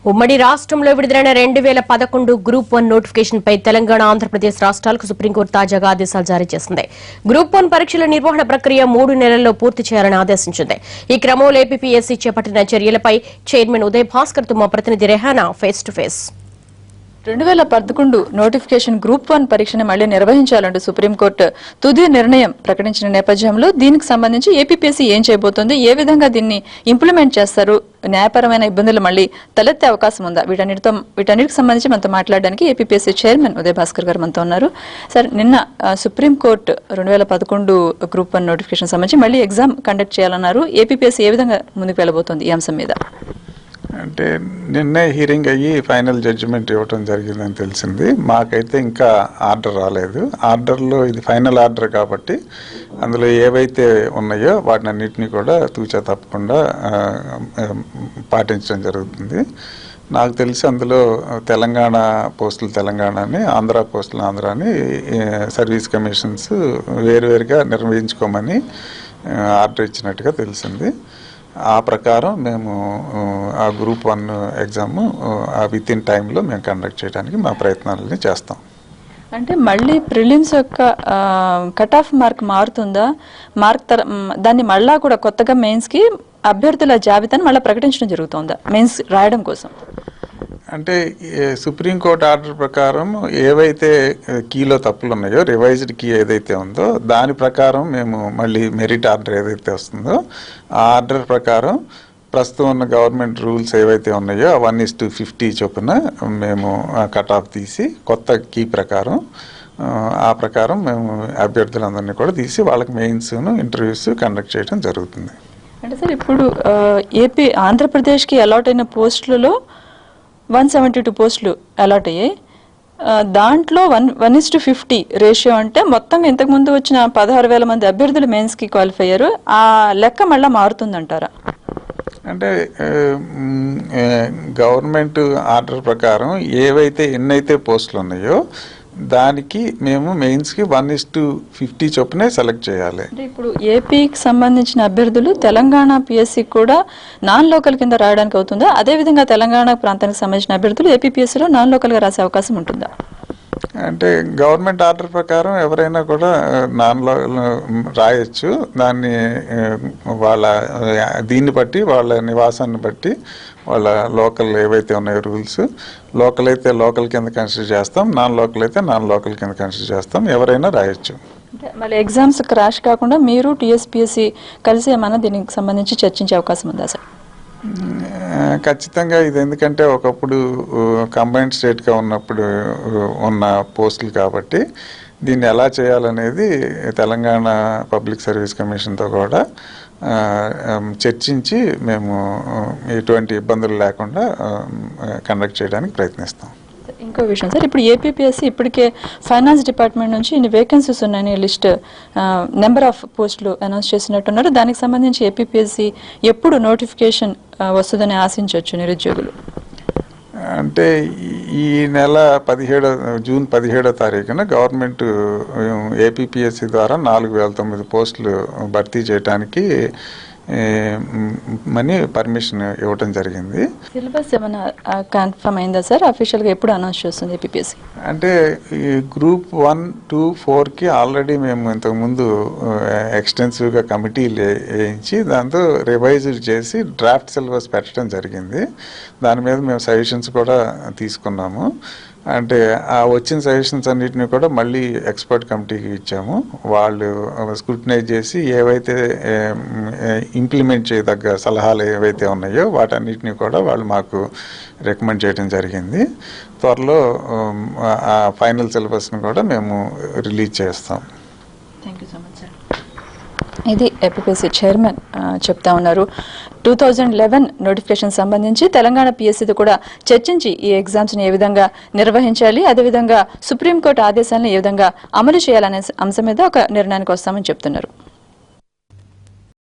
ఉమ్మడి రాష్ట్రంలో విడుదలైన 2011 గ్రూప్ 1 నోటిఫికేషన్ పై తెలంగాణ ఆంధ్రప్రదేశ్ రాష్ట్రాలకు సుప్రీంకోర్టు తాజాగా ఆదేశాలు జారీ చేసింది. గ్రూప్ 1 పరీక్షల నిర్వహణ ప్రక్రియ 3 నెలల్లో పూర్తి చేయాలని ఆదేశించింది. ఈ క్రమంలో ఏపీపీఎస్సీ చేపట్టిన చర్యలపై చైర్మన్ ఉదయ్ భాస్కర్ తో మా ప్రతినిధి Rehana face to face. 2011 notification group 1 పరీక్షను మళ్లీ నిర్వహించాలంటూ సుప్రీంకోర్టు తుది నిర్ణయం ప్రకటించిన నేపథ్యంలో దీనికి సంబంధించి ఏపీపీఎస్సీ ఏం చేయబోతోంది, ఏ విధంగా దీన్ని ఇంప్లిమెంట్ చేస్తారు, న్యాయపరమైన ఇబ్బందులు మళ్లీ తలెత్తే అవకాశం ఉందా, వీటన్నిటికి సంబంధించి మనతో మాట్లాడడానికి ఏపీపీఎస్సీ చైర్మన్ ఉదయ్ భాస్కర్ గారు మనతో ఉన్నారు. సార్, నిన్న సుప్రీంకోర్టు 2011 గ్రూప్ 1 నోటిఫికేషన్ సంబంధించి మళ్లీ ఎగ్జామ్ కండక్ట్ చేయాలన్నారు. ఏపీపీఎస్సీ ఏ విధంగా ముందుకు వెళ్ళబోతోంది ఈ అంశం మీద? అంటే నిన్నే హీరింగ్ అయ్యి ఫైనల్ జడ్జిమెంట్ ఇవ్వటం జరిగిందని తెలిసింది. మాకైతే ఇంకా ఆర్డర్ రాలేదు. ఆర్డర్లో ఇది ఫైనల్ ఆర్డర్ కాబట్టి అందులో ఏవైతే ఉన్నాయో వాటిని అన్నింటినీ కూడా తూచా తప్పకుండా పాటించడం జరుగుతుంది. నాకు తెలిసి అందులో తెలంగాణ పోస్టులు తెలంగాణని, ఆంధ్ర పోస్టులు ఆంధ్రాని సర్వీస్ కమిషన్స్ వేరువేరుగా నిర్వహించుకోమని ఆర్డర్ ఇచ్చినట్టుగా తెలిసింది. ఆ ప్రకారం మేము ఆ గ్రూప్ 1 ఎగ్జామ్ విత్ ఇన్ టైంలో మేము కండక్ట్ చేయడానికి మా ప్రయత్నాలని చేస్తాం. అంటే మళ్ళీ ప్రిలిమ్స్ యొక్క కట్ ఆఫ్ మార్క్ మారుతుందా? దాన్ని మళ్ళా కూడా కొత్తగా మెయిన్స్కి అభ్యర్థుల జాబితాను మళ్ళీ ప్రకటించడం జరుగుతుందా మెయిన్స్ రాయడం కోసం? అంటే సుప్రీంకోర్టు ఆర్డర్ ప్రకారం ఏవైతే కీలో తప్పులు ఉన్నాయో, రివైజ్డ్ కీ ఏదైతే ఉందో దాని ప్రకారం మేము మళ్ళీ మెరిట్ ఆర్డర్ ఏదైతే వస్తుందో ఆ ఆర్డర్ ప్రకారం ప్రస్తుతం ఉన్న గవర్నమెంట్ రూల్స్ ఏవైతే ఉన్నాయో 1:50 చొప్పున మేము కట్ ఆఫ్ తీసి కొత్త కీ ప్రకారం ఆ ప్రకారం మేము అభ్యర్థులందరినీ కూడా తీసి వాళ్ళకి మెయిన్స్ను ఇంటర్వ్యూస్ కండక్ట్ చేయడం జరుగుతుంది. అంటే సార్, ఇప్పుడు ఆంధ్రప్రదేశ్కి అలాట్ అయిన పోస్టులలో 172 పోస్టులు అలాట్ అయ్యాయి. దాంట్లో 1:50 రేషియో అంటే మొత్తం ఇంతకుముందు వచ్చిన 16,000 మంది అభ్యర్థులు మెయిన్స్కి క్వాలిఫై అయ్యారు. ఆ లెక్క మళ్ళీ మారుతుందంటారా? అంటే గవర్నమెంట్ ఆర్డర్ ప్రకారం ఏవైతే ఎన్నైతే పోస్టులు ఉన్నాయో దానికి మేము మెయిన్స్కి 1:50 చొప్పునే సెలెక్ట్ చేయాలి. అంటే ఇప్పుడు ఏపీకి సంబంధించిన అభ్యర్థులు తెలంగాణ పిఎస్సికి కూడా నాన్ లోకల్ కింద రాయడానికి అవుతుందా? అదేవిధంగా తెలంగాణ ప్రాంతానికి సంబంధించిన అభ్యర్థులు ఏపీపీఎస్సీలో నాన్ లోకల్గా రాసే అవకాశం ఉంటుందా? అంటే గవర్నమెంట్ ఆర్డర్ ప్రకారం ఎవరైనా కూడా రాయొచ్చు. దాన్ని దీన్ని బట్టి వాళ్ళ నివాసాన్ని బట్టి వాళ్ళ లోకల్ ఏవైతే ఉన్నాయో రూల్స్, లోకల్ అయితే లోకల్ కింద కన్సిడర్ చేస్తాం, నాన్ లోకల్ అయితే నాన్ లోకల్ కింద కన్సిడర్ చేస్తాం. ఎవరైనా రాయొచ్చు. మళ్ళీ ఎగ్జామ్స్ క్రాష్ కాకుండా మీరు టీఎస్పీఎస్సీ కలిసి ఏమైనా దీనికి సంబంధించి చర్చించే అవకాశం ఉందా సార్? ఖచ్చితంగా. ఇది ఎందుకంటే ఒకప్పుడు కంబైన్డ్ స్టేట్గా ఉన్నప్పుడు ఉన్న పోస్టులు కాబట్టి దీన్ని ఎలా చేయాలనేది తెలంగాణ పబ్లిక్ సర్వీస్ కమిషన్తో కూడా చర్చించి మేము ఎటువంటి ఇబ్బందులు లేకుండా కండక్ట్ చేయడానికి ప్రయత్నిస్తాం. ఇంకో విషయం సార్, ఇప్పుడు ఏపీపీఎస్సీ ఇప్పటికే ఫైనాన్స్ డిపార్ట్మెంట్ నుంచి ఇన్ని వేకెన్సీస్ ఉన్నాయని లిస్ట్ నెంబర్ ఆఫ్ పోస్టులు అనౌన్స్ చేసినట్టున్నారు. దానికి సంబంధించి ఏపీపీఎస్సీ ఎప్పుడు నోటిఫికేషన్ వస్తుందని ఆశించవచ్చు నిరుద్యోగులు? అంటే ఈ నెల జూన్ 17వ తారీఖున గవర్నమెంట్ ఏపీపీఎస్సీ ద్వారా 4,009 పోస్టులు భర్తీ చేయడానికి పర్మిషన్ ఇవ్వటం జరిగింది. సిలబస్ ఏమైనా కన్ఫర్మ్ అయిందా సార్? అఫీషియల్గా ఎప్పుడు అనౌన్స్ చేస్తుంది ఏపీపీఎస్సీ? అంటే ఈ గ్రూప్ 1, 2, 4కి ఆల్రెడీ మేము ఇంతకుముందు ఎక్స్టెన్సివ్గా కమిటీలు వేయించి దాంతో రివైజ్డ్ చేసి డ్రాఫ్ట్ సిలబస్ పెట్టడం జరిగింది. దాని మీద మేము సజెషన్స్ కూడా తీసుకున్నాము. అంటే ఆ వచ్చిన సజెషన్స్ అన్నిటిని కూడా మళ్ళీ ఎక్స్పర్ట్ కమిటీకి ఇచ్చాము. వాళ్ళు స్క్రూటినైజ్ చేసి ఏవైతే ఇంప్లిమెంట్ చేయదగ్గ సలహాలు ఏవైతే ఉన్నాయో వాటన్నిటిని కూడా వాళ్ళు మాకు రికమెండ్ చేయడం జరిగింది. త్వరలో ఆ ఫైనల్ సిలబస్ని కూడా మేము రిలీజ్ చేస్తాం. Thank you so much sir. ఇది ఏపీపీఎస్సీ చైర్మన్ చెప్తా ఉన్నారు. 2011 నోటిఫికేషన్ సంబంధించి తెలంగాణ పిఎస్సీతో కూడా చర్చించి ఈ ఎగ్జామ్స్ని ఏ విధంగా నిర్వహించాలి, అదేవిధంగా సుప్రీంకోర్టు ఆదేశాలను ఏ విధంగా అమలు చేయాలనే అంశం మీద ఒక నిర్ణయానికి వస్తామని చెప్తున్నారు.